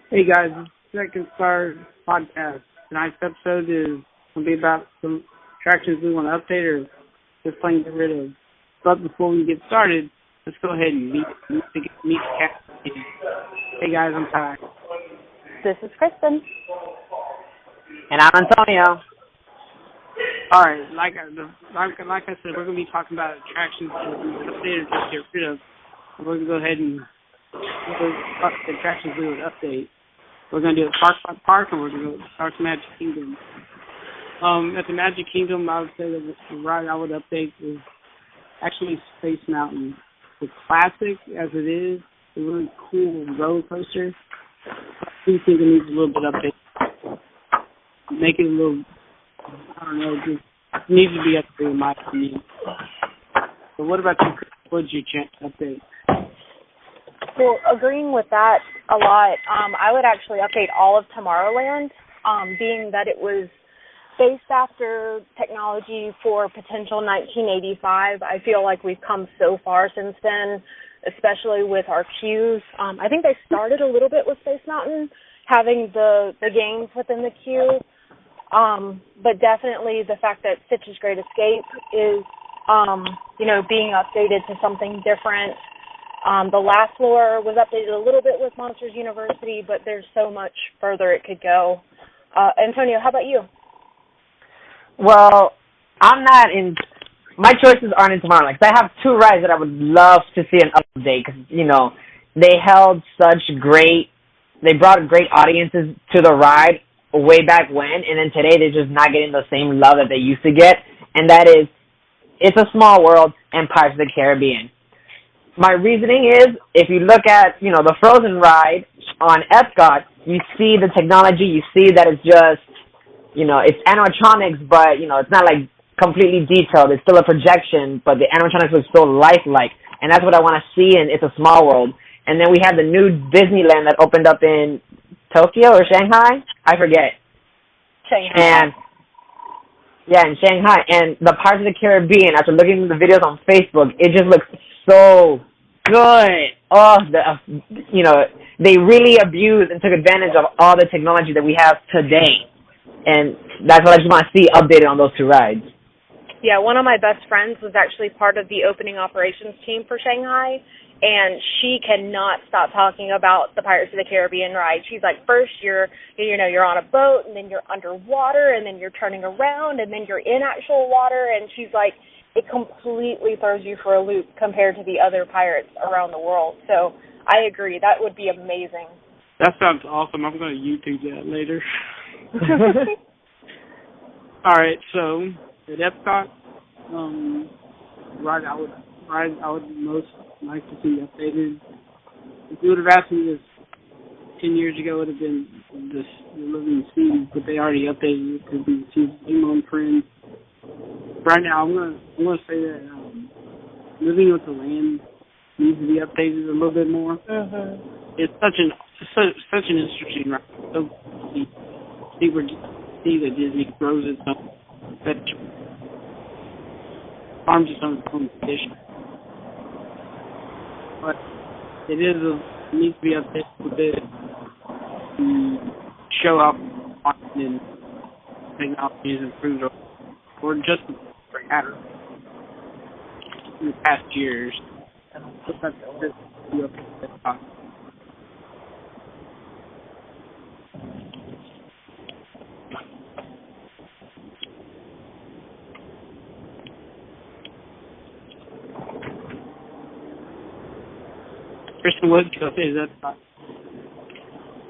Hey guys, this is Second Star Podcast. Tonight's episode is going to be about some attractions we want to update or just plain get rid of. But before we get started, let's go ahead and meet the cast. Hey guys, I'm Ty. This is Kristen. And I'm Antonio. All right, like I said, we're going to be talking about attractions that we want to update or just get rid of. We're going to go ahead and talk the attractions we would update. We're going to do it park by park, and we're going to go start the Magic Kingdom. At the Magic Kingdom, I would say that the ride I would update is actually Space Mountain. The classic, as it is, a really cool roller coaster. I do think it needs a little bit of update. Make it a little, I don't know, just needs to be updated in my opinion. So what about you, Chris? What's your chance to update? Well, agreeing with that a lot, I would actually update all of Tomorrowland, being that it was based after technology for potential 1985. I feel like we've come so far since then, especially with our queues. I think they started a little bit with Space Mountain, having the games within the queue, but definitely the fact that Stitch's Great Escape is, being updated to something different. The last floor was updated a little bit with Monsters University, but there's so much further it could go. Antonio, how about you? Well, my choices aren't in Tomorrowland, because I have two rides that I would love to see an update, because, they brought great audiences to the ride way back when, and then today they're just not getting the same love that they used to get, and that is It's a Small World and Pirates of the Caribbean. My reasoning is, if you look at, the Frozen ride on Epcot, you see the technology, you see that it's just, it's animatronics, but, it's not like completely detailed. It's still a projection, but the animatronics look so lifelike, and that's what I want to see in It's a Small World. And then we have the new Disneyland that opened up in Tokyo or Shanghai? I forget. Shanghai. In Shanghai. And the Pirates of the Caribbean, after looking at the videos on Facebook, it just looks so good. Oh, they really abused and took advantage of all the technology that we have today. And that's what I just want to see updated on those two rides. Yeah, one of my best friends was actually part of the opening operations team for Shanghai, and she cannot stop talking about the Pirates of the Caribbean ride. She's like, first you're on a boat, and then you're underwater, and then you're turning around, and then you're in actual water, and she's like, it completely throws you for a loop compared to the other pirates around the world. So I agree. That would be amazing. That sounds awesome. I'm going to YouTube that later. All right, so at Epcot, ride I would most like to see updated. If you would have asked me this 10 years ago, it would have been the Living Seas, but they already updated it to be Zemo and Friends. Right now, I'm gonna say that Living with the Land needs to be updated a little bit more. Mm-hmm. It's such an interesting ride. So see that Disney grows its own, that farms its own competition. But it needs to be updated a bit to show how and technology has improved or just matter in the past years. Kristen, what do you say that?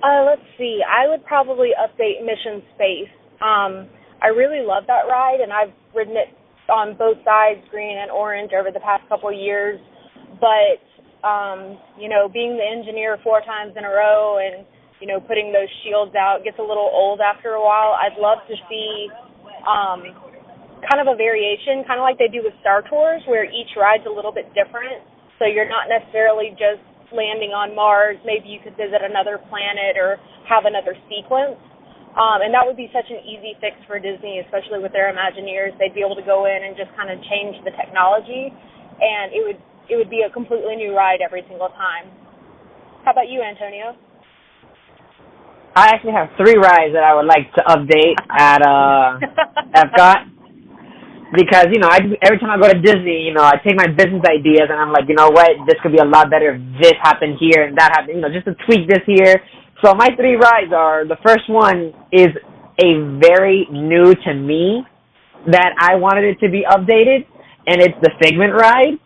Let's see. I would probably update Mission Space. I really love that ride, and I've ridden it on both sides, green and orange, over the past couple of years. But, being the engineer 4 times in a row and, putting those shields out gets a little old after a while. I'd love to see kind of a variation, kind of like they do with Star Tours, where each ride's a little bit different. So you're not necessarily just landing on Mars. Maybe you could visit another planet or have another sequence. And that would be such an easy fix for Disney, especially with their Imagineers. They'd be able to go in and just kind of change the technology, and it would be a completely new ride every single time. How about you, Antonio? I actually have 3 rides that I would like to update at Epcot. Because, every time I go to Disney, I take my business ideas and I'm like, you know what, this could be a lot better if this happened here and that happened, just to tweak this here. So my 3 rides are, the first one is a very new to me that I wanted it to be updated, and it's the Figment ride.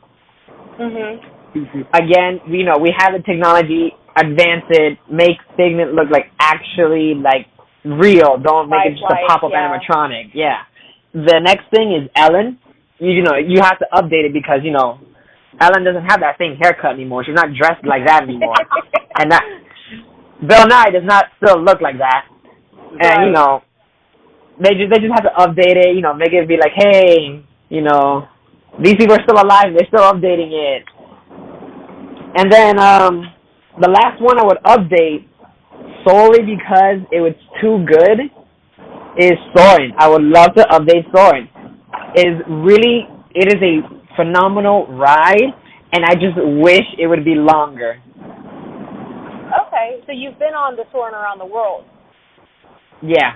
Again, we have the technology, advance it, make Figment look like actually like real. Don't make it just a pop-up animatronic. Yeah. The next thing is Ellen. You have to update it because, Ellen doesn't have that same haircut anymore. She's not dressed like that anymore. And that Bill Nye does not still look like that. And, they just have to update it, make it be like, hey, these people are still alive. They're still updating it. And then the last one I would update solely because it was too good is Soarin'. I would love to update Soarin'. It is a phenomenal ride, and I just wish it would be longer. Okay, so you've been on the Soarin' Around the World. Yeah.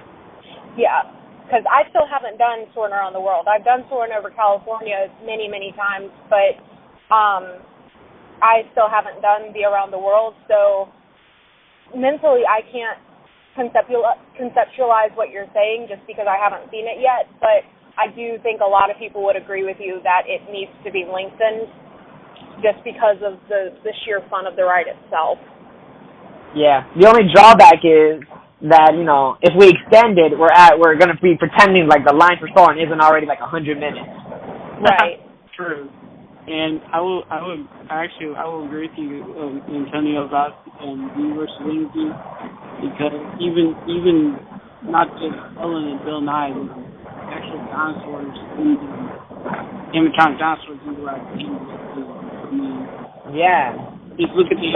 Yeah, because I still haven't done Soarin' Around the World. I've done Soarin' over California many, many times, but I still haven't done the Around the World, so mentally I can't conceptualize what you're saying just because I haven't seen it yet, but I do think a lot of people would agree with you that it needs to be lengthened just because of the sheer fun of the ride itself. Yeah. The only drawback is that, if we extend it, we're going to be pretending like the line for Soarin' isn't already like 100 minutes. Right. True. And I will agree with you, Antonio, about Universal Energy, because even not just Ellen and Bill Nye, the actual dinosaurs, animatronic dinosaurs in the ride. I mean, yeah. Just look at the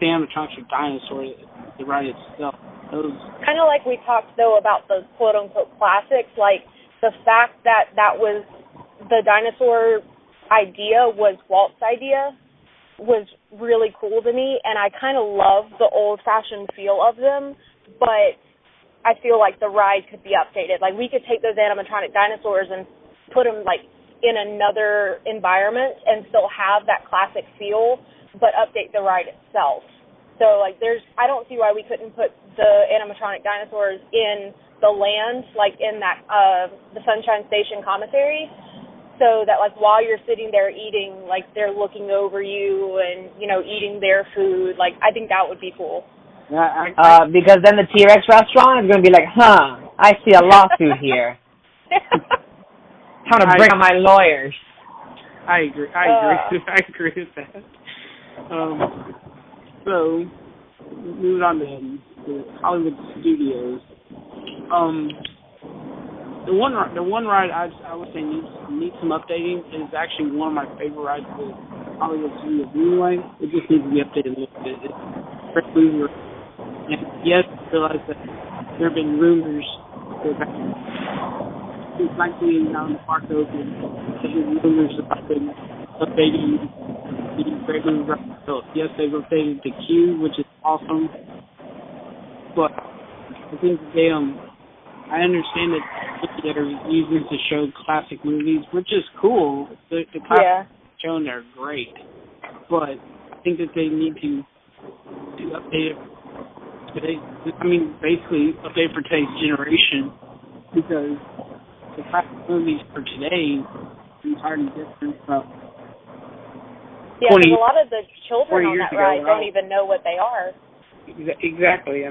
animatronics of dinosaurs, the ride itself. Those kind of like we talked though about the quote unquote classics, like the fact that was the dinosaur idea was Walt's idea was really cool to me, and I kind of love the old-fashioned feel of them, but I feel like the ride could be updated. Like, we could take those animatronic dinosaurs and put them, like, in another environment and still have that classic feel, but update the ride itself. So, like, I don't see why we couldn't put the animatronic dinosaurs in the land, like in that, the Sunshine Station commissary, so that, like, while you're sitting there eating, like, they're looking over you and, eating their food. Like, I think that would be cool. Because then the T-Rex restaurant is going to be like, I see a lawsuit here. Trying to bring on my lawyers. I agree. I agree with that. So, moving on to the Hollywood Studios. The one ride I would say needs some updating is actually one of my favorite rides with Hollywood Studios anyway. It just needs to be updated a little bit. It's Fred Louvre. And yes, I realize that there have been rumors that since 1989 when the park opened, there have been rumors about them updating the Fred Louvre. So yes, they've updated the queue, which is awesome. But I think I understand that they're using to show classic movies, which is cool. The classics shown there are great, but I think that they need to update it. Basically update for today's generation, because the classic movies for today are entirely different from. Yeah, because a lot of the children on that ride don't even know what they are. Exactly.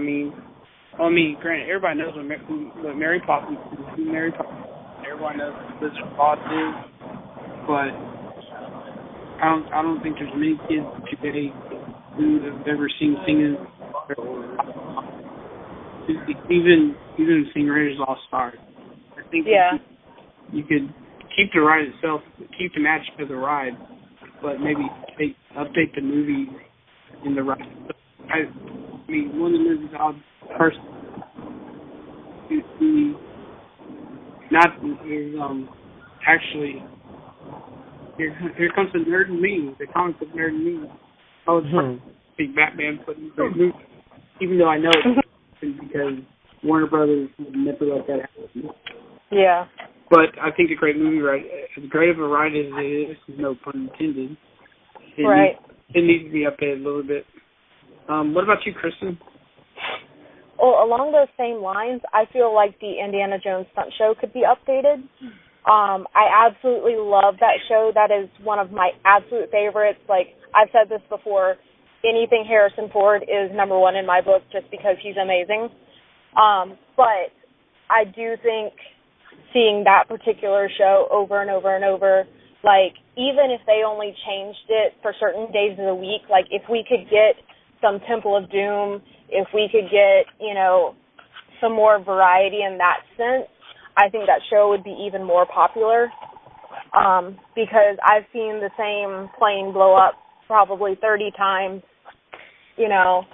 Granted, everybody knows what Mary Poppins is. Everybody knows what Wizard of Oz is, but I don't think there's many kids today who have ever seen singing, even sing Raiders of the Lost Ark. I think you could keep the ride itself, keep the magic of the ride, but maybe update the movie in the ride. One of the movies I'll personally actually here comes the nerd in me, the comic book nerd in me. I was speak Batman putting great movie. even though I know it's because Warner Brothers would never let that happen. Yeah. But I think a great movie ride, as great of a ride as it is, no pun intended, Right. It needs to be updated a little bit. What about you, Kristen? Well, along those same lines, I feel like the Indiana Jones stunt show could be updated. I absolutely love that show. That is one of my absolute favorites. Like, I've said this before, anything Harrison Ford is number one in my book just because he's amazing. But I do think seeing that particular show over and over and over, like, even if they only changed it for certain days of the week, like, if we could get some Temple of Doom, if we could get, you know, some more variety in that sense, I think that show would be even more popular, because I've seen the same plane blow up probably 30 times, you know,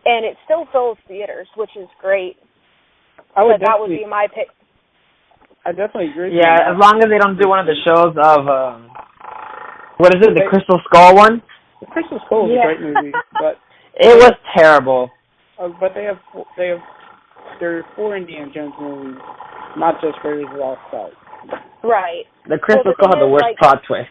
and it still fills theaters, which is great. But that would be my pick. I definitely agree. Yeah, as long as they don't do one of the shows of, what is it, the Crystal Skull one? The Crystal Skull is a great movie, but it was terrible. But there are 4 Indiana Jones movies, not just Raiders of the Lost Ark. Right. The Crystal Skull had the worst plot twist.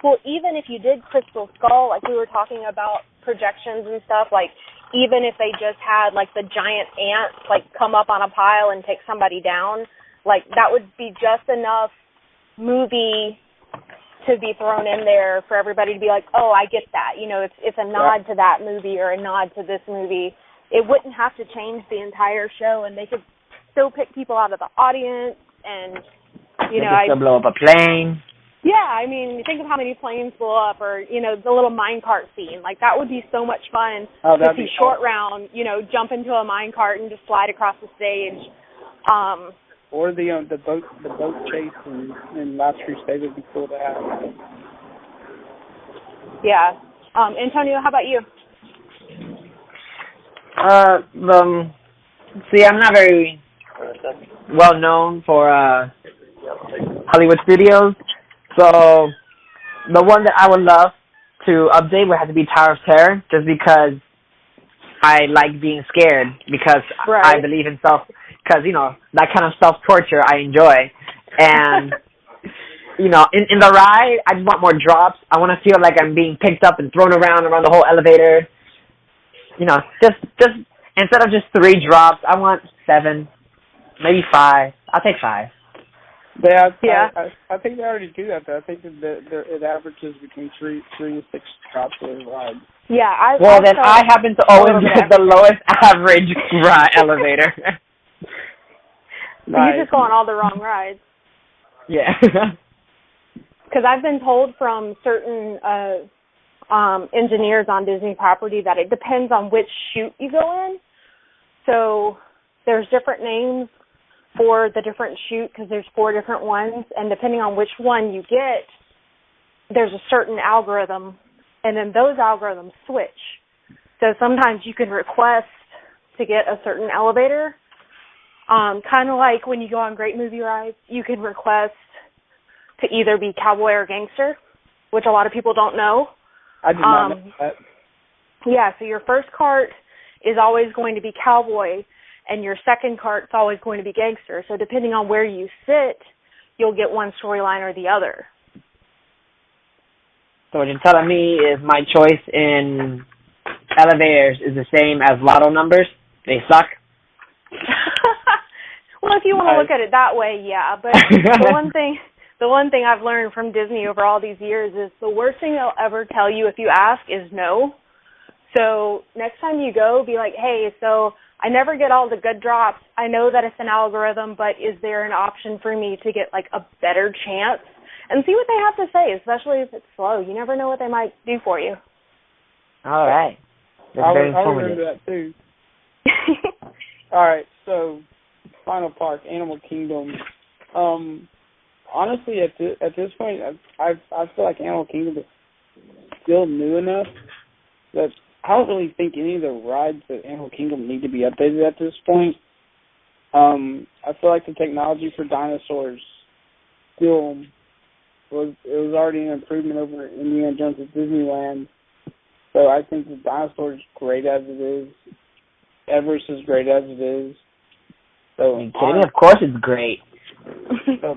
Well, even if you did Crystal Skull, like we were talking about projections and stuff, like even if they just had like the giant ants like come up on a pile and take somebody down, like that would be just enough movie to be thrown in there for everybody to be like, oh, I get that. You know, it's a nod to that movie or a nod to this movie. It wouldn't have to change the entire show, and they could still pick people out of the audience, and you know, they could still blow up a plane. Yeah, I mean, think of how many planes blow up, or you know, the little minecart scene. Like that would be so much fun to see Short Round, you know, jump into a minecart and just slide across the stage. Or the boat chase in Last Crusade would be cool to have. Yeah. Antonio, how about you? See, I'm not very well known for Hollywood studios, so the one that I would love to update would have to be Tower of Terror, just because I like being scared, because I believe in because, you know, that kind of self-torture I enjoy. And, you know, in the ride, I just want more drops. I want to feel like I'm being picked up and thrown around the whole elevator. You know, just instead of just 3 drops, I want 7, maybe 5. I'll take 5. Yeah. I think they already do that, though. I think that it averages between 3 to 6 drops per ride. Yeah. I happen to always get the lowest average elevator. You just go on all the wrong rides. Yeah. Because I've been told from certain engineers on Disney property that it depends on which chute you go in. So there's different names for the different chute because there's 4 different ones, and depending on which one you get, there's a certain algorithm, and then those algorithms switch. So sometimes you can request to get a certain elevator. Kind of like when you go on great movie rides, you can request to either be cowboy or gangster, which a lot of people don't know. I did not know that. Yeah, so your first cart is always going to be cowboy, and your second cart's always going to be gangster. So depending on where you sit, you'll get one storyline or the other. So what you're telling me is my choice in elevators is the same as lotto numbers? They suck? Well, if you want to look at it that way, yeah. But the one thing I've learned from Disney over all these years is the worst thing they'll ever tell you if you ask is no. So next time you go, be like, hey, so I never get all the good drops. I know that it's an algorithm, but is there an option for me to get like a better chance? And see what they have to say, especially if it's slow. You never know what they might do for you. All right. I'll remember that too. All right, so final park, Animal Kingdom. Honestly, at this point, I feel like Animal Kingdom is still new enough that I don't really think any of the rides at Animal Kingdom need to be updated at this point. I feel like the technology for dinosaurs was already an improvement over Indiana Jones at Disneyland. So I think the Dinosaur is great as it is. Everest is great as it is. So Are you kidding me? Of course it's great. So,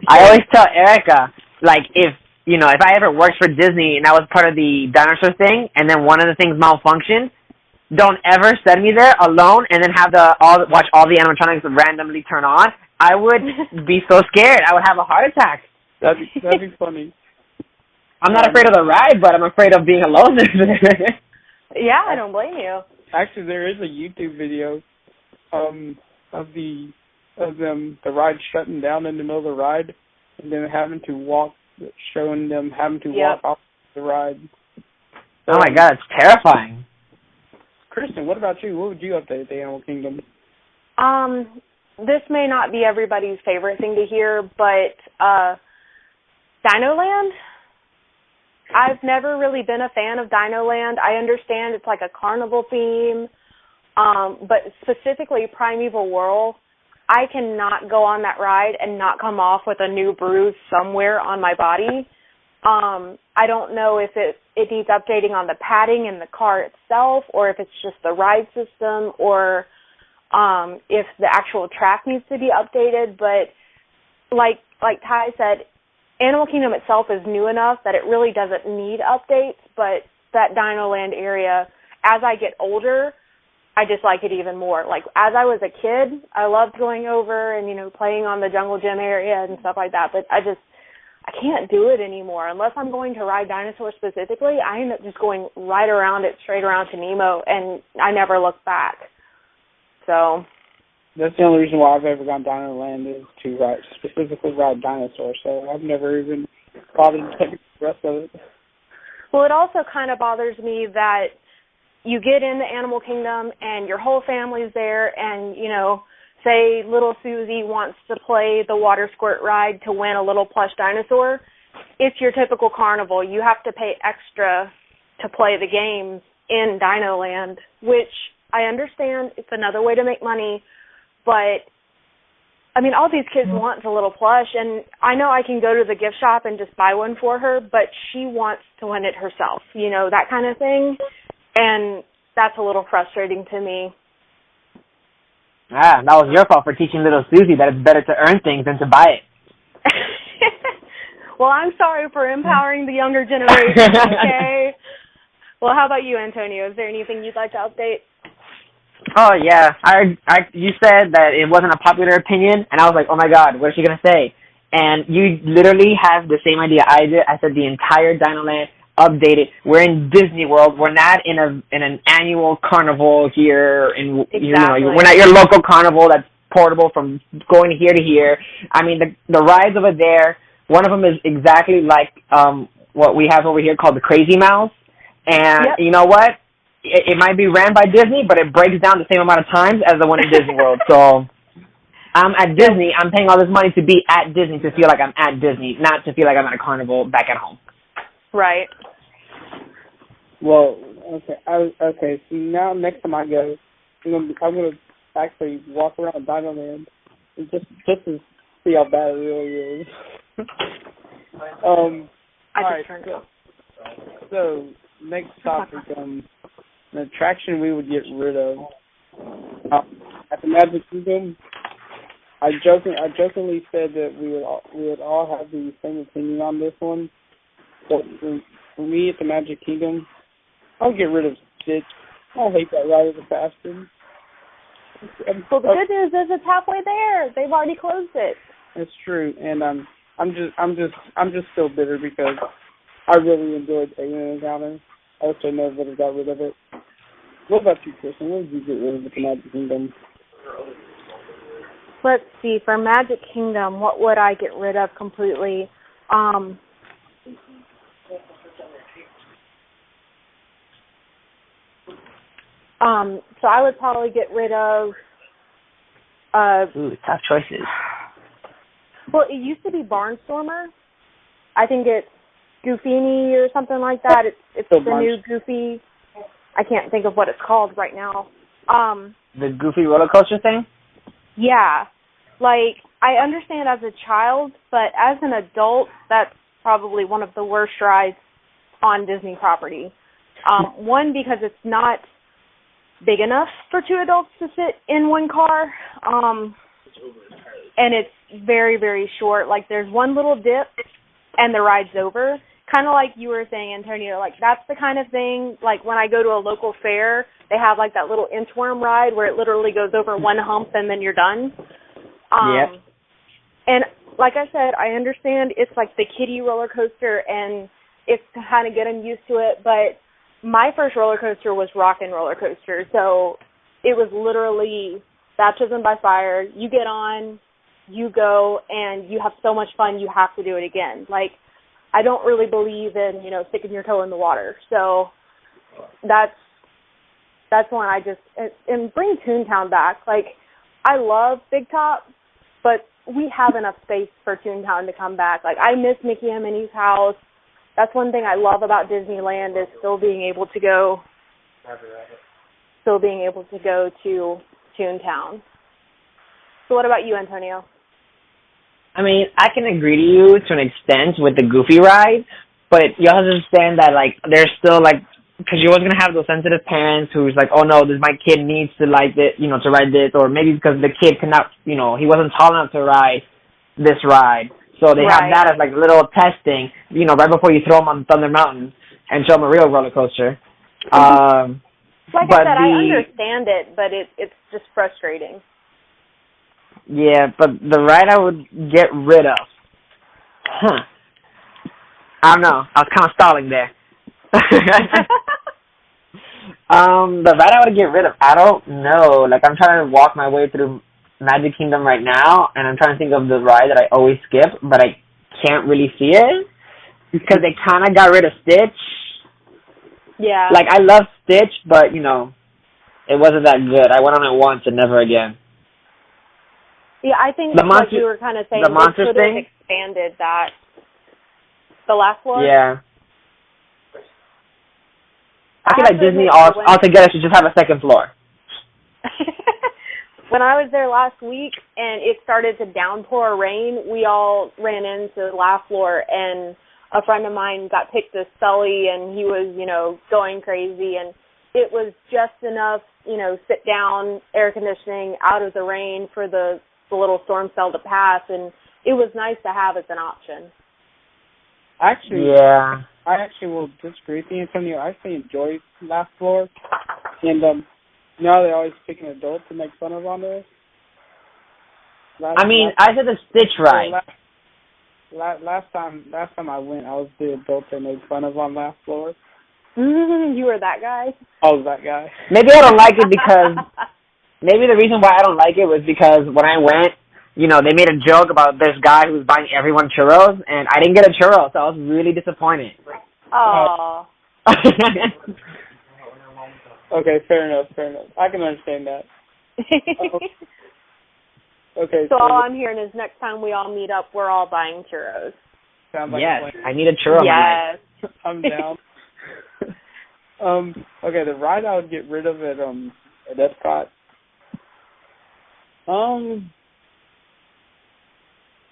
I always tell Erica, like, if I ever worked for Disney and I was part of the dinosaur thing, and then one of the things malfunctioned, don't ever send me there alone and then have watch all the animatronics randomly turn on. I would be so scared. I would have a heart attack. That'd be funny. I'm not afraid of the ride, but I'm afraid of being alone there. Yeah, I don't blame you. Actually, there is a YouTube video of the ride shutting down in the middle of the ride, and then showing them having to walk off the ride. So, oh my God, it's terrifying. Kristen, what about you? What would you update at the Animal Kingdom? This may not be everybody's favorite thing to hear, but Dino Land? I've never really been a fan of Dino Land. I understand it's like a carnival theme, but specifically Primeval Whirl, I cannot go on that ride and not come off with a new bruise somewhere on my body. I don't know if it needs updating on the padding in the car itself, or if it's just the ride system, or if the actual track needs to be updated. But like Ty said, Animal Kingdom itself is new enough that it really doesn't need updates, but that Dino Land area, as I get older, I just like it even more. Like, as I was a kid, I loved going over and, playing on the Jungle Gym area and stuff like that, but I can't do it anymore. Unless I'm going to ride dinosaurs specifically, I end up just going right around it, straight around to Nemo, and I never look back. So that's the only reason why I've ever gone Dino Land is to specifically ride dinosaurs. So I've never even bothered to take the rest of it. Well, it also kind of bothers me that you get into Animal Kingdom and your whole family's there, and, say little Susie wants to play the water squirt ride to win a little plush dinosaur. It's your typical carnival. You have to pay extra to play the games in Dino Land, which I understand. It's another way to make money. But, all these kids want a little plush, and I know I can go to the gift shop and just buy one for her, but she wants to win it herself, that kind of thing. And that's a little frustrating to me. That was your fault for teaching little Susie that it's better to earn things than to buy it. Well, I'm sorry for empowering the younger generation, okay? Well, how about you, Antonio? Is there anything you'd like to update? Oh, yeah. You said that it wasn't a popular opinion, and I was like, oh, my God, what is she going to say? And you literally have the same idea I did. I said the entire Dino Land updated. We're in Disney World. We're not in an annual carnival here. Exactly. We're not your local carnival that's portable from going here to here. The rides over there, one of them is exactly like what we have over here called the Crazy Mouse. And You know what? It might be ran by Disney, but it breaks down the same amount of times as the one in Disney World. So I'm at Disney. I'm paying all this money to be at Disney, to feel like I'm at Disney, not to feel like I'm at a carnival back at home. Right. Well, okay. So now next time I go, I'm gonna actually walk around Dino Land and just to see how bad it really is. Turned it off. So next topic, an attraction we would get rid of at the Magic Kingdom. I jokingly said that we would all have the same opinion on this one. But for me, at the Magic Kingdom, I'll get rid of Stitch. I hate that ride as a bastard. Well, the good news is it's halfway there. They've already closed it. That's true, and I'm just still bitter because I really enjoyed Alien Encounter. I wish I never would have got rid of it. What about you, Kristen? What did you get rid of at the Magic Kingdom? Let's see. For Magic Kingdom, what would I get rid of completely? So I would probably get rid of... tough choices. Well, it used to be Barnstormer. I think it's Goofini or something like that. It's the new Goofy. I can't think of what it's called right now. The Goofy roller coaster thing? Yeah. Like, I understand as a child, but as an adult, that's probably one of the worst rides on Disney property. One, because it's not big enough for two adults to sit in one car, and it's very, very short. Like, there's one little dip, and the ride's over. Kind of like you were saying, Antonio, like, that's the kind of thing, like, when I go to a local fair, they have, like, that little inchworm ride where it literally goes over one hump and then you're done. Yep. And like I said, I understand it's like the kiddie roller coaster, and it's kind of getting used to it, but my first roller coaster was Rockin' Roller Coaster, so it was literally baptism by fire. You get on, you go, and you have so much fun, you have to do it again. Like, I don't really believe in, sticking your toe in the water. So that's one I just, and bring Toontown back. Like, I love Big Top, but we have enough space for Toontown to come back. Like, I miss Mickey and Minnie's house. That's one thing I love about Disneyland, is still being able to go to Toontown. So what about you, Antonio? I mean, I can agree to you to an extent with the Goofy ride, but you have to understand that, like, there's still, like, because you're always going to have those sensitive parents who's like, oh, no, my kid needs to like it, to ride this, or maybe because the kid cannot, he wasn't tall enough to ride this ride. So they have that as, like, little testing, right before you throw them on Thunder Mountain and show them a real roller coaster. Like I said, I understand it, but it's just frustrating. Yeah, but the ride I would get rid of. I don't know. I was kind of stalling there. The ride I would get rid of, I don't know. Like, I'm trying to walk my way through Magic Kingdom right now, and I'm trying to think of the ride that I always skip, but I can't really see it because they kind of got rid of Stitch. Yeah. Like, I love Stitch, but, it wasn't that good. I went on it once and never again. Yeah, I think what you were kind of saying, the monster they could have expanded that. The last floor? Yeah. I feel like Disney altogether should just have a second floor. When I was there last week and it started to downpour rain, we all ran into the last floor, and a friend of mine got picked as Sully, and he was, going crazy, and it was just enough, sit down, air conditioning, out of the rain for the little storm cell to pass, and it was nice to have as an option. Actually, yeah. I actually will disagree with you, Antonio. I actually enjoy last floor, and they're always picking adults to make fun of on there. I said the Stitch ride. Last time I went, I was the adult they made fun of on last floor. You were that guy? I was that guy. Maybe I don't like it because maybe the reason why I don't like it was because when I went, they made a joke about this guy who was buying everyone churros, and I didn't get a churro, so I was really disappointed. Oh. Okay, fair enough. I can understand that. Okay. So all I'm hearing is next time we all meet up, we're all buying churros. Sounds like yes, I need a churro. Yes. I'm down. Okay, the ride I would get rid of at Epcot.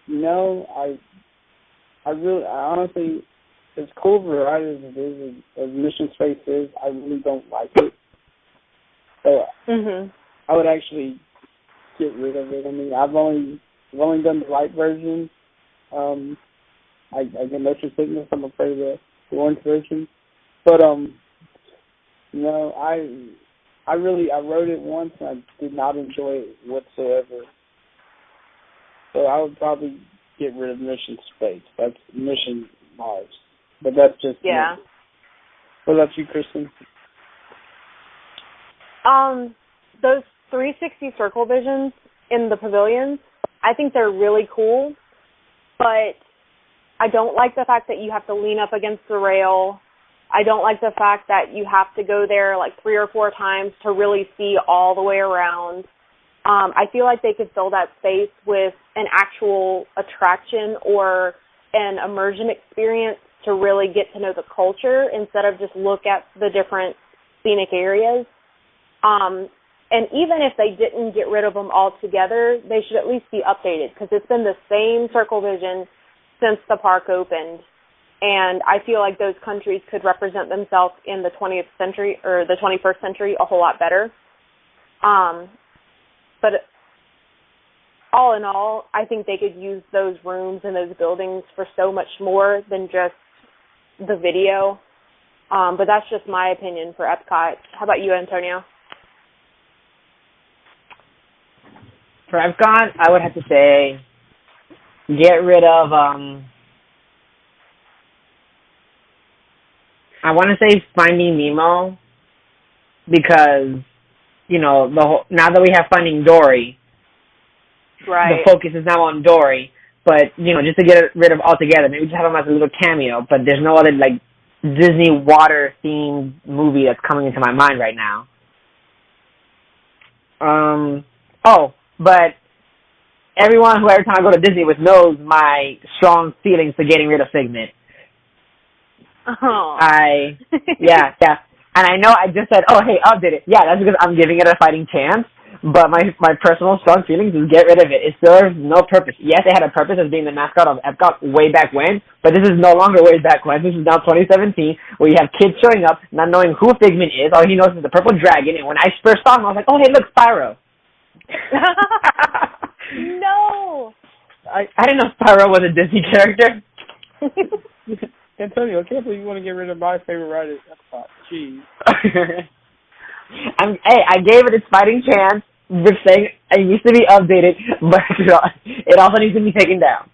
No, I honestly, as cool of a ride as it is, as Mission Space is, I really don't like it. So I would actually get rid of it. I mean, I've only done the light version. I get motion sickness. I'm afraid of the orange version. But no, I rode it once and I did not enjoy it whatsoever. So I would probably get rid of Mission Space. That's Mission Mars. But that's just me. What about you, Kristen? Those 360 circle visions in the pavilions, I think they're really cool, but I don't like the fact that you have to lean up against the rail. I don't like the fact that you have to go there like 3 or 4 times to really see all the way around. I feel like they could fill that space with an actual attraction or an immersion experience to really get to know the culture instead of just look at the different scenic areas. And even if they didn't get rid of them altogether, they should at least be updated because it's been the same circle vision since the park opened. and I feel like those countries could represent themselves in the 20th century or the 21st century a whole lot better. But all in all, I think they could use those rooms and those buildings for so much more than just the video. But that's just my opinion for Epcot. How about you, Antonio? For Epcot, I would have to say get rid of, I want to say Finding Nemo, because, you know, now that we have Finding Dory, right, the focus is now on Dory. But, you know, just to get rid of altogether, maybe just have him as a little cameo, but there's no other, like, Disney water-themed movie that's coming into my mind right now. But everyone who every time I go to Disney with knows my strong feelings for getting rid of Figment. Oh. Yeah. And I know I just said, oh, hey, update it. Yeah, that's because I'm giving it a fighting chance. But my personal strong feelings is get rid of it. It serves no purpose. Yes, it had a purpose as being the mascot of Epcot way back when, but this is no longer way back when. This is now 2017, where you have kids showing up, not knowing who Figment is. All he knows is the purple dragon. And when I first saw him, I was like, oh, hey, look, Spyro. No. I didn't know Spyro was a Disney character. Antonio, I can't believe you want to get rid of my favorite ride at Epcot. Jeez. I gave it its fighting chance. Just saying, it needs to be updated, but it also needs to be taken down.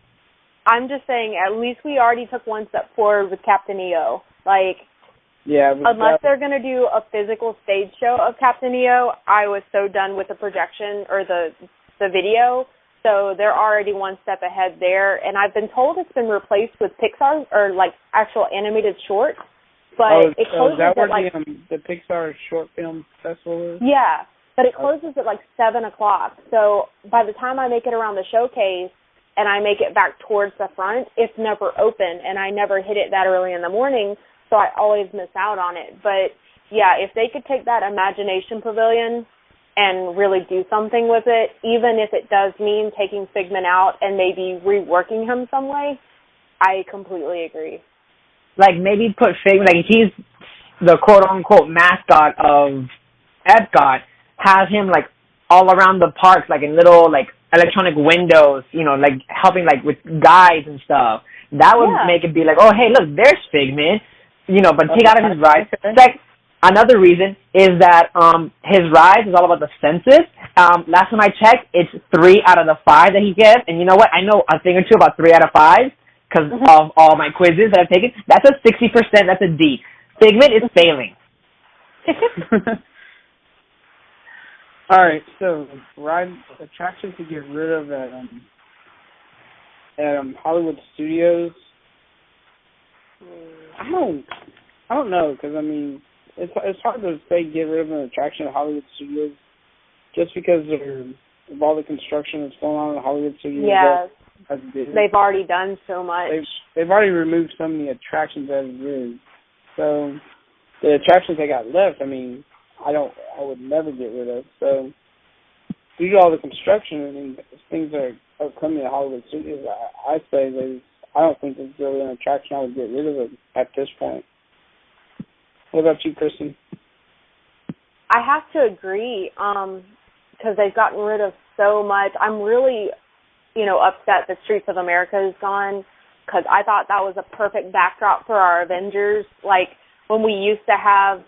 I'm just saying, at least we already took one step forward with Captain EO. Like, yeah, unless they're going to do a physical stage show of Captain EO, I was so done with the projection or the video. So they're already one step ahead there. And I've been told it's been replaced with Pixar or, like, actual animated shorts. But it closes is that where at, like, the Pixar Short Film Festival is? Yeah, but it closes at, like, 7 o'clock. So by the time I make it around the showcase and I make it back towards the front, it's never open, and I never hit it that early in the morning, so I always miss out on it. But, yeah, if they could take that Imagination Pavilion and really do something with it, even if it does mean taking Figment out and maybe reworking him some way, I completely agree. Like, maybe put Figment, like, if he's the quote-unquote mascot of Epcot, have him, like, all around the parks, like, in little, like, electronic windows, you know, like, helping, like, with guides and stuff. That would make it be like, oh, hey, look, there's Figment, you know, but take out of his ride. Like, another reason is that his ride is all about the census. Last time I checked, it's 3 out of the 5 that he gets, and you know what? I know a thing or two about 3 out of 5. Because of all my quizzes that I've taken, that's a 60%, that's a D. Figment is failing. All right, so ride attractions to get rid of at Hollywood Studios. I don't know, because I mean it's hard to say get rid of an attraction at Hollywood Studios just because of all the construction that's going on in Hollywood Studios. Yeah. They've already done so much. They've already removed so many attractions as it is. So the attractions they got left, I mean, I would never get rid of. So due to all the construction and things that are coming to Hollywood Studios, I say I don't think there's really an attraction I would get rid of it at this point. What about you, Kristen? I have to agree, because they've gotten rid of so much. I'm really upset that Streets of America is gone, because I thought that was a perfect backdrop for our Avengers. Like, when we used to have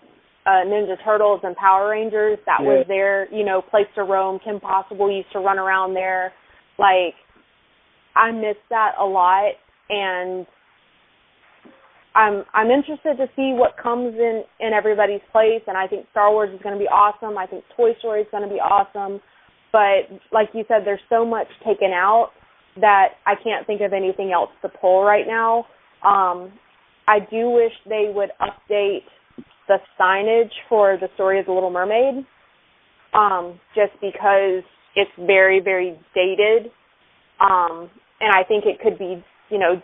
Ninja Turtles and Power Rangers, that was their, place to roam. Kim Possible used to run around there. Like, I miss that a lot, and I'm interested to see what comes in everybody's place, and I think Star Wars is going to be awesome. I think Toy Story is going to be awesome. But like you said, there's so much taken out that I can't think of anything else to pull right now. I do wish they would update the signage for the story of The Little Mermaid, just because it's very, very dated. And I think it could be,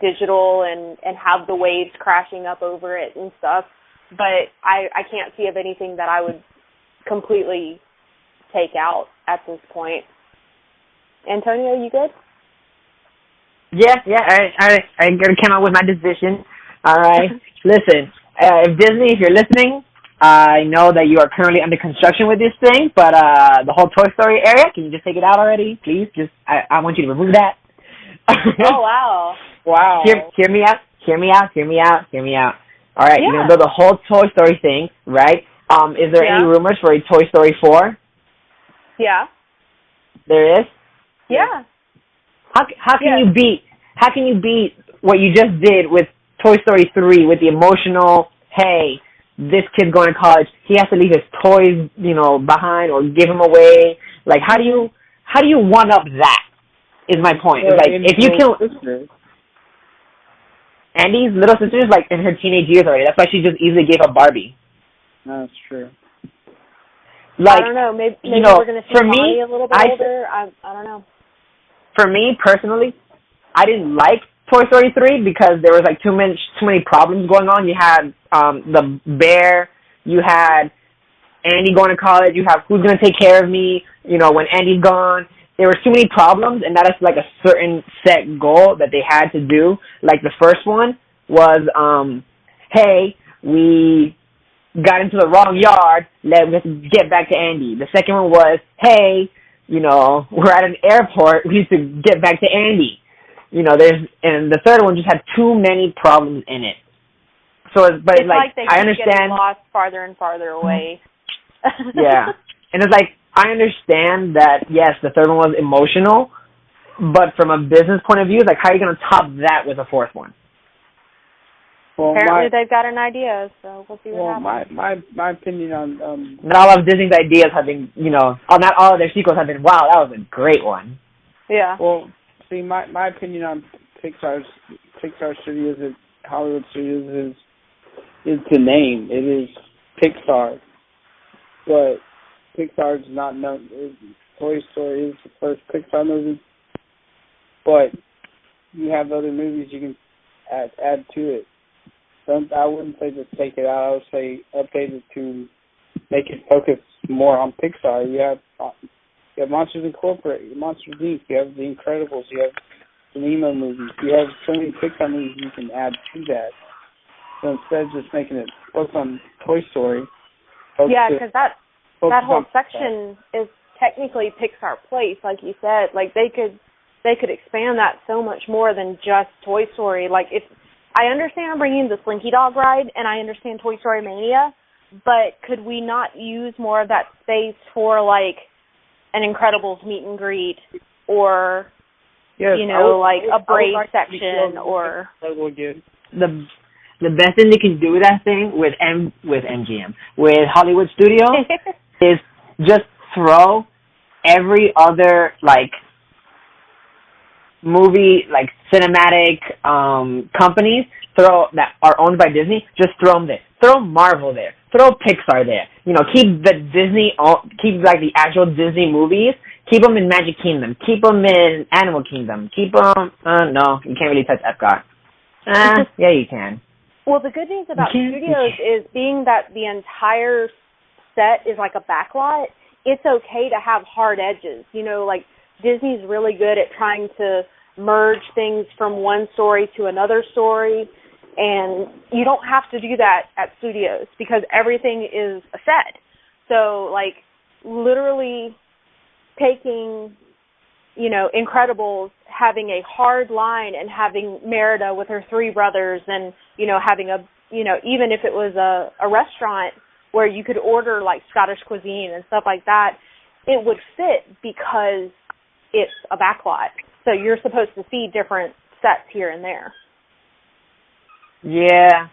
digital and have the waves crashing up over it and stuff. But I can't see of anything that I would completely take out at this point. Antonio, you good? Yeah, I came out with my decision. All right. Listen, if Disney, if you're listening, I know that you are currently under construction with this thing, but the whole Toy Story area, can you just take it out already, please? I want you to remove that. Oh, wow. Wow. Hear me out. All right, you're going to build the whole Toy Story thing, right? Is there any rumors for a Toy Story 4? Yeah. There is? Yeah. How can you beat what you just did with Toy Story 3 with the emotional, hey, this kid's going to college, he has to leave his toys, behind or give them away. Like, how do you one up that? Is my point. It's like, if you kill Andy's little sister is like in her teenage years already. That's why she just easily gave up Barbie. That's true. Like, I don't know. Maybe we're going to see Bonnie a little bit older. I don't know. For me personally, I didn't like Toy Story 3 because there was like too many problems going on. You had the bear, you had Andy going to college, you have who's going to take care of me, when Andy's gone. There were too many problems, and that is like a certain set goal that they had to do. Like the first one was, hey, we got into the wrong yard, let's get back to Andy. The second one was, hey, we're at an airport, we need to get back to Andy. And the third one just had too many problems in it. So, it's like they I keep understand. Getting lost farther and farther away. Yeah, and it's like I understand that yes, the third one was emotional, but from a business point of view, it's like how are you going to top that with a fourth one? Well, apparently they've got an idea, so we'll see what happens. My opinion on not all of Disney's ideas have been, not all of their sequels have been. Wow, that was a great one. Yeah. Well, see, my opinion on Pixar Studios and Hollywood Studios is the name. It is Pixar, but Pixar is not known. Toy Story is the first Pixar movie, but you have other movies you can add to it. I wouldn't say just take it out. I would say update it to make it focus more on Pixar. You have Monsters Incorporated, Monsters Inc., you have The Incredibles, you have the Nemo movies. You have so many Pixar movies you can add to that. So instead of just making it focus on Toy Story. Because that whole section is technically Pixar Place, like you said. Like they could expand that so much more than just Toy Story. Like if I understand bringing the Slinky Dog ride, and I understand Toy Story Mania, but could we not use more of that space for like an Incredibles meet and greet, or like a Brave section, or the best thing they can do with that thing with MGM with Hollywood Studios is just throw every other like movie like cinematic companies that are owned by Disney. Just throw them there. Throw Marvel there. Throw Pixar there. Keep like the actual Disney movies. Keep them in Magic Kingdom. Keep them in Animal Kingdom. Keep them. No, you can't really touch Epcot. Yeah, you can. Well, the good news about studios is being that the entire set is like a backlot, it's okay to have hard edges. Like Disney's really good at trying to merge things from one story to another story, and you don't have to do that at studios because everything is a set. So, like, literally taking, Incredibles, having a hard line and having Merida with her three brothers and, having even if it was a restaurant where you could order, like, Scottish cuisine and stuff like that, it would fit because it's a backlot. So you're supposed to see different sets here and there. Yeah.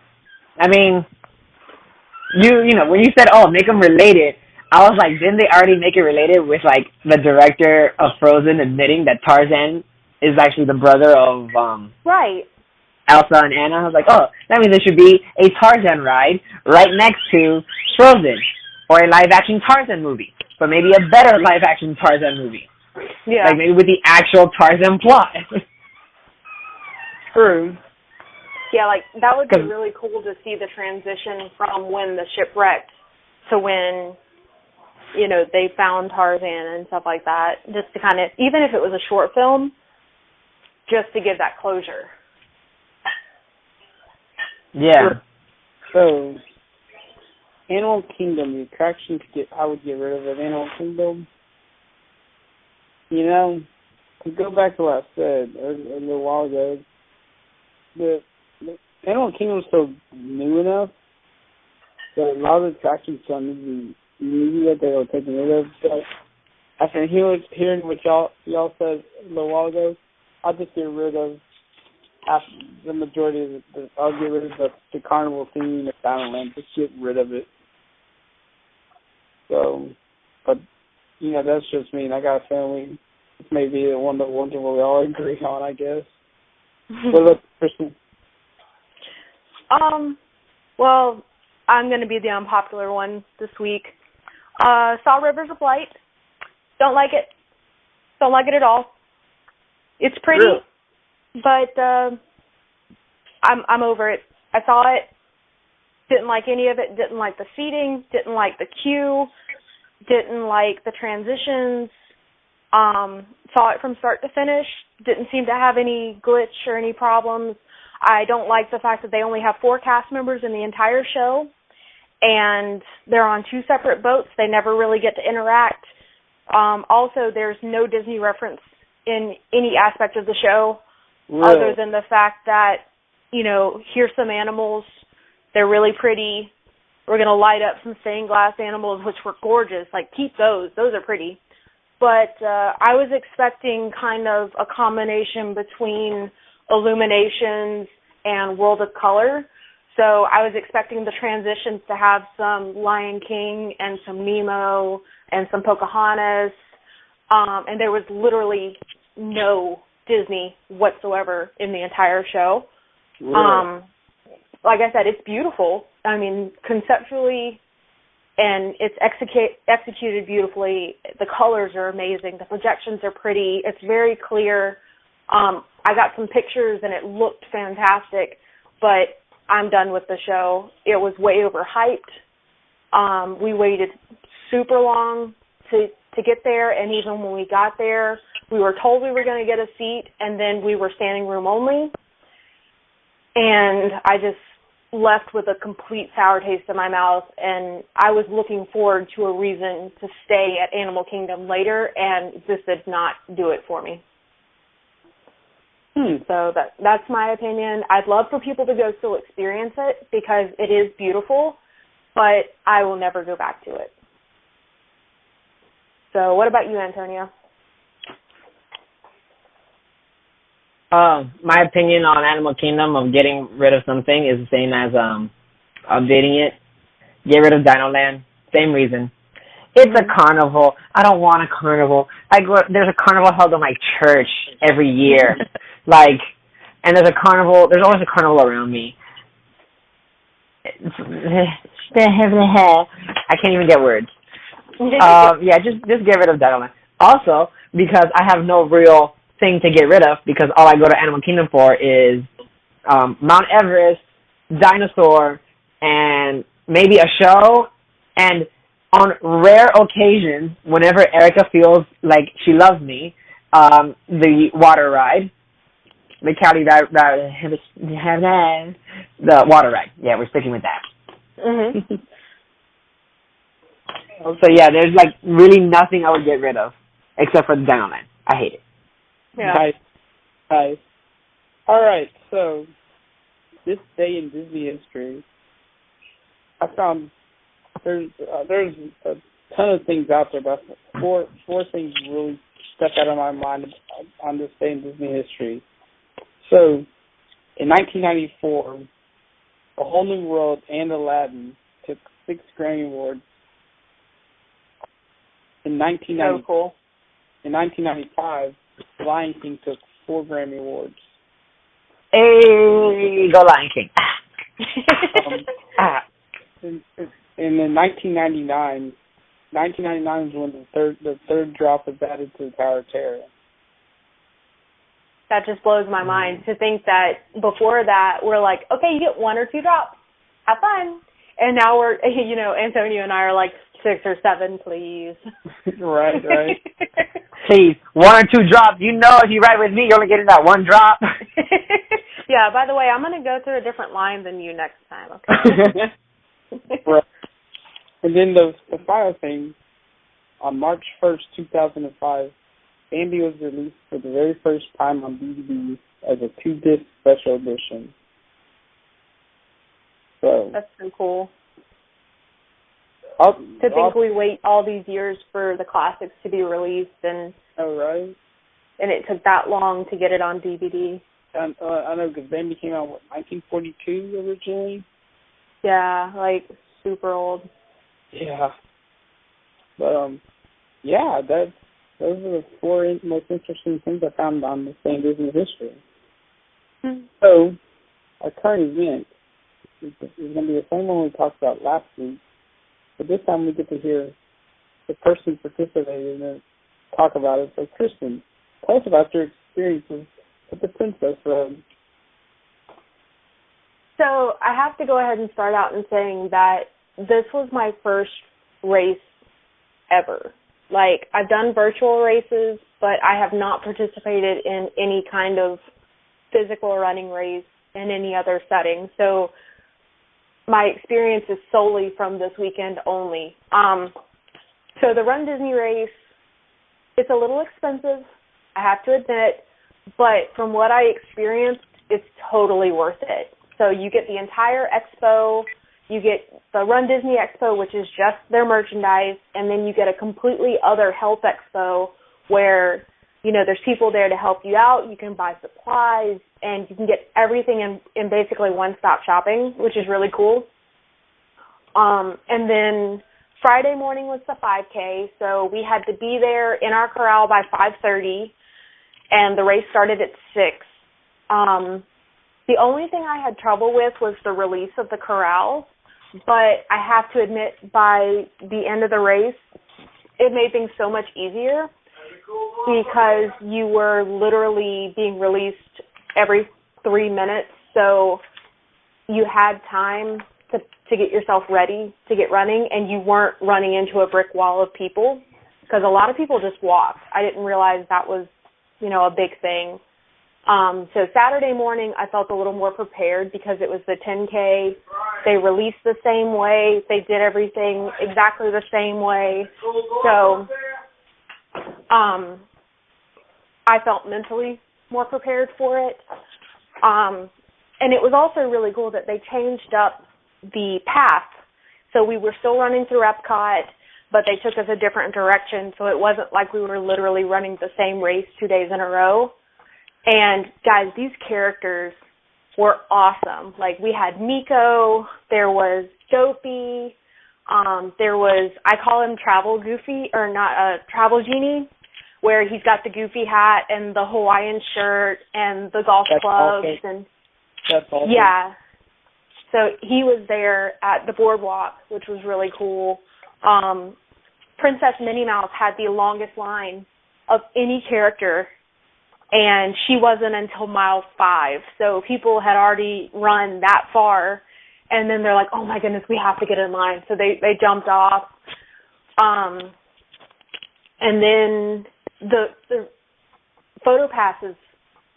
I mean, when you said, make them related, I was like, didn't they already make it related with, like, the director of Frozen admitting that Tarzan is actually the brother of right. Elsa and Anna? I was like, that means there should be a Tarzan ride right next to Frozen, or a live-action Tarzan movie, but maybe a better live-action Tarzan movie. Yeah. Like maybe with the actual Tarzan plot. True. Yeah, like that would be really cool to see the transition from when the ship wrecked to when, they found Tarzan and stuff like that. Just to kind of, even if it was a short film, just to give that closure. Yeah. So, Animal Kingdom, the attraction I would get rid of at Animal Kingdom. You know, to go back to what I said a little while ago, the Animal Kingdom's still new enough that a lot of the attractions still need that they were taken rid of. But after hearing what y'all said a little while ago, I'll just get rid of the majority of I'll get rid of the carnival theme at Disneyland. Just get rid of it. So, but you know, that's just me. And I got a family. This may be one of the ones that we all agree on, I guess. What about Kristen? Well, I'm going to be the unpopular one this week. Saw Rivers of Light. Don't like it. Don't like it at all. It's pretty, really? But I'm over it. I saw it. Didn't like any of it. Didn't like the seating. Didn't like the queue. Didn't like the transitions. Saw it from start to finish. Didn't seem to have any glitch or any problems. I don't like the fact that they only have 4 cast members in the entire show, and they're on 2 separate boats. They never really get to interact. Also, there's no Disney reference in any aspect of the show, really? Other than the fact that, you know, here's some animals. They're really pretty. We're going to light up some stained glass animals, which were gorgeous. Like, keep those. Those are pretty. But I was expecting kind of a combination between Illuminations and World of Color. So I was expecting the transitions to have some Lion King and some Nemo and some Pocahontas. And there was literally no Disney whatsoever in the entire show. Really? Like I said, it's beautiful. I mean, conceptually, and it's executed beautifully. The colors are amazing. The projections are pretty. It's very clear. I got some pictures, and it looked fantastic, but I'm done with the show. It was way overhyped. We waited super long to get there, and even when we got there, we were told we were going to get a seat, and then we were standing room only. And I just left with a complete sour taste in my mouth, and I was looking forward to a reason to stay at Animal Kingdom later, and this did not do it for me. So that's my opinion. I'd love for people to go still experience it because it is beautiful, but I will never go back to it. So what about you, Antonio? My opinion on Animal Kingdom of getting rid of something is the same as updating it. Get rid of Dino Land. Same reason. It's a carnival. I don't want a carnival. There's a carnival held in my church every year. And there's always a carnival around me. I can't even get words. Just get rid of Dino Land. Also, because I have no real thing to get rid of, because all I go to Animal Kingdom for is Mount Everest, dinosaur, and maybe a show. And on rare occasions, whenever Erica feels like she loves me, the water ride, the water ride. Yeah, we're sticking with that. Mm-hmm. So yeah, there's really nothing I would get rid of except for the Dino Land. I hate it. Yeah. Nice. All right, so this day in Disney history, I found there's a ton of things out there, but four things really stuck out of my mind on this day in Disney history. So, in 1994, A Whole New World and Aladdin took 6 Grammy Awards. In 1990, so cool. In 1995, Lion King took 4 Grammy Awards. Hey, go Lion King. And in 1999 was when the third drop was added to the Tower of Terror. That just blows my mind to think that before that we're like, okay, you get 1 or 2 drops, have fun, and now we're, Antonio and I are like 6 or 7, please. Right. Please, 1 or 2 drops. If you ride with me, you're only getting that 1 drop. Yeah, by the way, I'm going to go through a different line than you next time, okay? Right. And then the final thing, on March 1st, 2005, Bambi was released for the very first time on DVD as a 2-disc special edition. So that's so cool. To think we wait all these years for the classics to be released, and right. And it took that long to get it on DVD. I know, because Bambi came out, 1942 originally? Yeah, like, super old. Yeah. But, yeah, those are the 4 most interesting things I found on the same Disney history. Mm-hmm. So, our current event is going to be the same one we talked about last week, but this time we get to hear the person participating in it talk about it. So, Kristen, tell us about your experiences with the Princess Road. So I have to go ahead and start out in saying that this was my first race ever. Like, I've done virtual races, but I have not participated in any kind of physical running race in any other setting. So my experience is solely from this weekend only. So the Run Disney race, it's a little expensive, I have to admit, but from what I experienced, it's totally worth it. So you get the entire expo, you get the Run Disney Expo, which is just their merchandise, and then you get a completely other health expo where, you know, there's people there to help you out, you can buy supplies, and you can get everything in basically one-stop shopping, which is really cool. And then Friday morning was the 5K, so we had to be there in our corral by 5:30, and the race started at 6. The only thing I had trouble with was the release of the corral, but I have to admit, by the end of the race, it made things so much easier because you were literally being released every 3 minutes, so you had time to get yourself ready to get running, and you weren't running into a brick wall of people, because a lot of people just walked. I didn't realize that was, you know, a big thing. So Saturday morning, I felt a little more prepared because it was the 10K. They released the same way. They did everything exactly the same way. So I felt mentally more prepared for it. And it was also really cool that they changed up the path. So we were still running through Epcot, but they took us a different direction. So it wasn't like we were literally running the same race 2 days in a row. And, guys, these characters were awesome. Like, we had Miko, there was Dopey, there was, I call him Travel Goofy, or not, Travel Genie, where he's got the goofy hat and the Hawaiian shirt and the golf clubs. Awesome. And That's awesome. Yeah. So he was there at the boardwalk, which was really cool. Princess Minnie Mouse had the longest line of any character, and she wasn't until mile 5. So people had already run that far, and then they're like, oh, my goodness, we have to get in line. So they jumped off. And then the photo pass is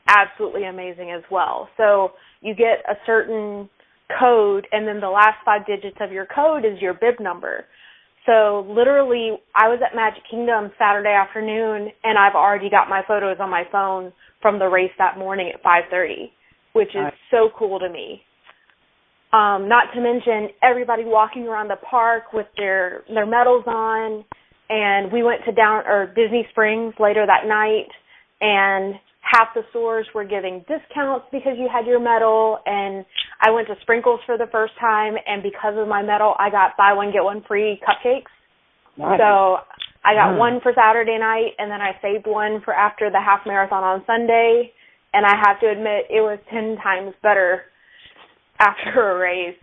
absolutely amazing as well. So you get a certain code, and then the last 5 digits of your code is your bib number. So literally, I was at Magic Kingdom Saturday afternoon, and I've already got my photos on my phone from the race that morning at 5:30, which is so cool to me. Not to mention everybody walking around the park with their medals on, and we went to Disney Springs later that night, and half the stores were giving discounts because you had your medal, and I went to Sprinkles for the first time, and because of my medal, I got buy one, get one free cupcakes. Nice. So I got one for Saturday night, and then I saved one for after the half marathon on Sunday, and I have to admit it was 10 times better after a race.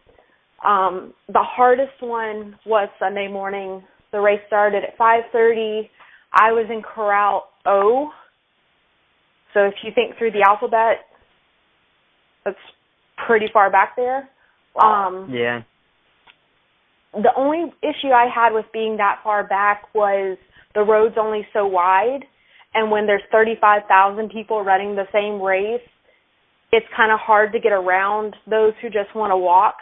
The hardest one was Sunday morning. The race started at 5:30. I was in Corral O. So if you think through the alphabet, that's pretty far back there. Yeah. The only issue I had with being that far back was the road's only so wide, and when there's 35,000 people running the same race, it's kind of hard to get around those who just want to walk.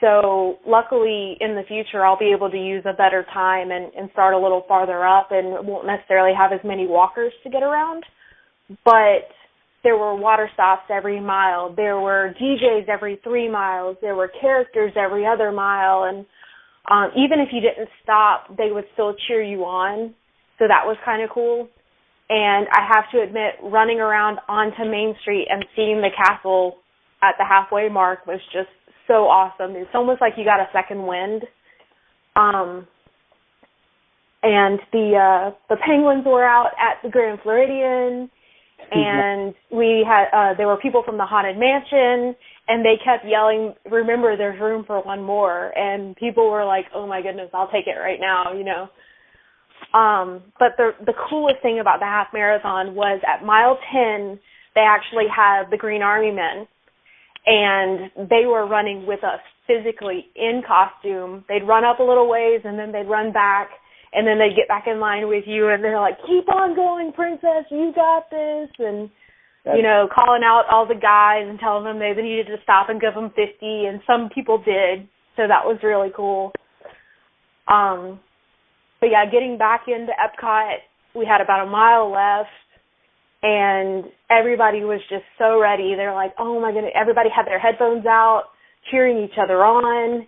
So luckily in the future, I'll be able to use a better time and start a little farther up and won't necessarily have as many walkers to get around. But there were water stops every mile. There were DJs every 3 miles. There were characters every other mile. And even if you didn't stop, they would still cheer you on. So that was kind of cool. And I have to admit, running around onto Main Street and seeing the castle at the halfway mark was just so awesome. It's almost like you got a second wind. And the penguins were out at the Grand Floridian, and we had there were people from the Haunted Mansion, and they kept yelling, "Remember, there's room for one more." And people were like, "Oh my goodness, I'll take it right now," you know. But the coolest thing about the half marathon was at mile 10, they actually had the Green Army men, and they were running with us physically in costume. They'd run up a little ways, and then they'd run back, and then they'd get back in line with you, and they're like, "Keep on going, princess, you got this," and, you know, calling out all the guys and telling them they needed to stop and give them 50, and some people did, so that was really cool. But yeah, getting back into Epcot, we had about a mile left, and everybody was just so ready. They're like, "Oh my goodness," everybody had their headphones out, cheering each other on,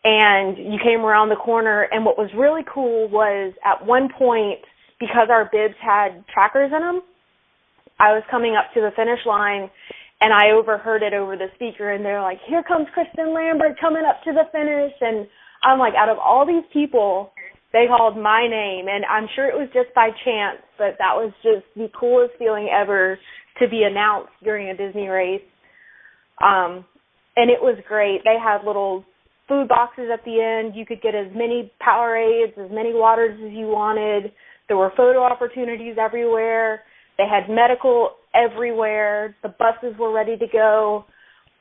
and you came around the corner, and what was really cool was at one point, because our bibs had trackers in them, I was coming up to the finish line, and I overheard it over the speaker, and they're like, "Here comes Kristen Lambert coming up to the finish," and I'm like, out of all these people, they called my name, and I'm sure it was just by chance, but that was just the coolest feeling ever to be announced during a Disney race. And it was great. They had little food boxes at the end. You could get as many Powerades, as many waters as you wanted. There were photo opportunities everywhere. They had medical everywhere. The buses were ready to go.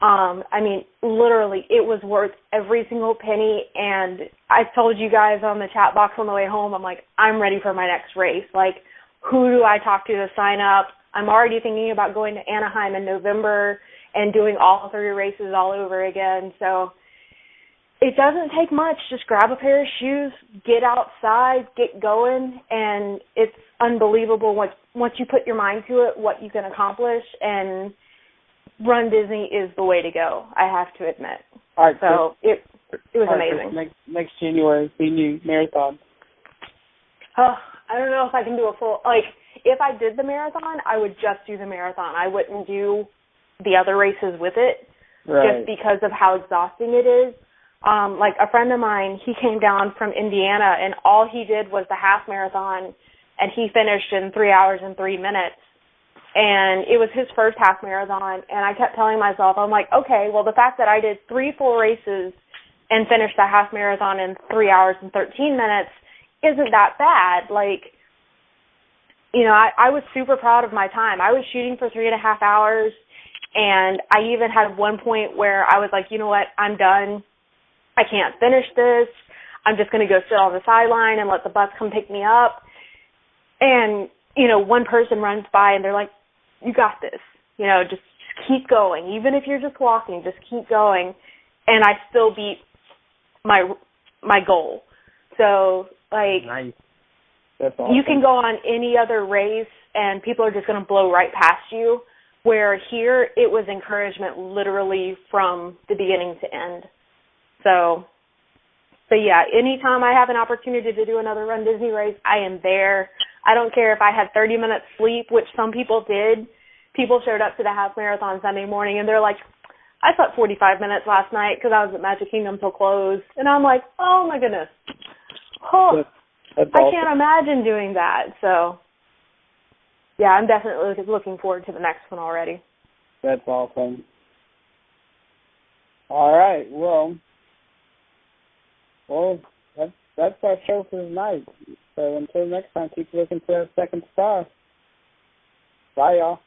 I mean, literally, it was worth every single penny, and I told you guys on the chat box on the way home, I'm like, I'm ready for my next race. Like, who do I talk to sign up? I'm already thinking about going to Anaheim in November and doing all 3 races all over again. So it doesn't take much. Just grab a pair of shoes, get outside, get going, and it's unbelievable once you put your mind to it, what you can accomplish, and Run Disney is the way to go, I have to admit. All right, so it was right, amazing. Next January, see you marathon. I don't know if I can do a full, like, if I did the marathon, I would just do the marathon. I wouldn't do the other races with it, just because of how exhausting it is. Like a friend of mine, he came down from Indiana, and all he did was the half marathon, and he finished in 3 hours and 3 minutes. And it was his first half marathon, and I kept telling myself, I'm like, okay, well, the fact that I did 3 full races and finished the half marathon in 3 hours and 13 minutes isn't that bad. Like, you know, I was super proud of my time. I was shooting for 3.5 hours, and I even had one point where I was like, you know what, I'm done. I can't finish this. I'm just going to go sit on the sideline and let the bus come pick me up. And, you know, one person runs by, and they're like, you got this. You know, just keep going. Even if you're just walking, just keep going. And I still beat my goal. So, like, nice. That's awesome. You can go on any other race, and people are just going to blow right past you, where here it was encouragement literally from the beginning to end. So yeah, anytime I have an opportunity to do another Run Disney race, I am there. I don't care if I had 30 minutes sleep, which some people did. People showed up to the half marathon Sunday morning, and they're like, I slept 45 minutes last night because I was at Magic Kingdom till close. And I'm like, oh, my goodness. Oh, that's I awesome. can't imagine doing that. So, yeah, I'm definitely looking forward to the next one already. That's awesome. All right, well, that's our show for tonight. So until next time, keep looking for that second star. Bye, y'all.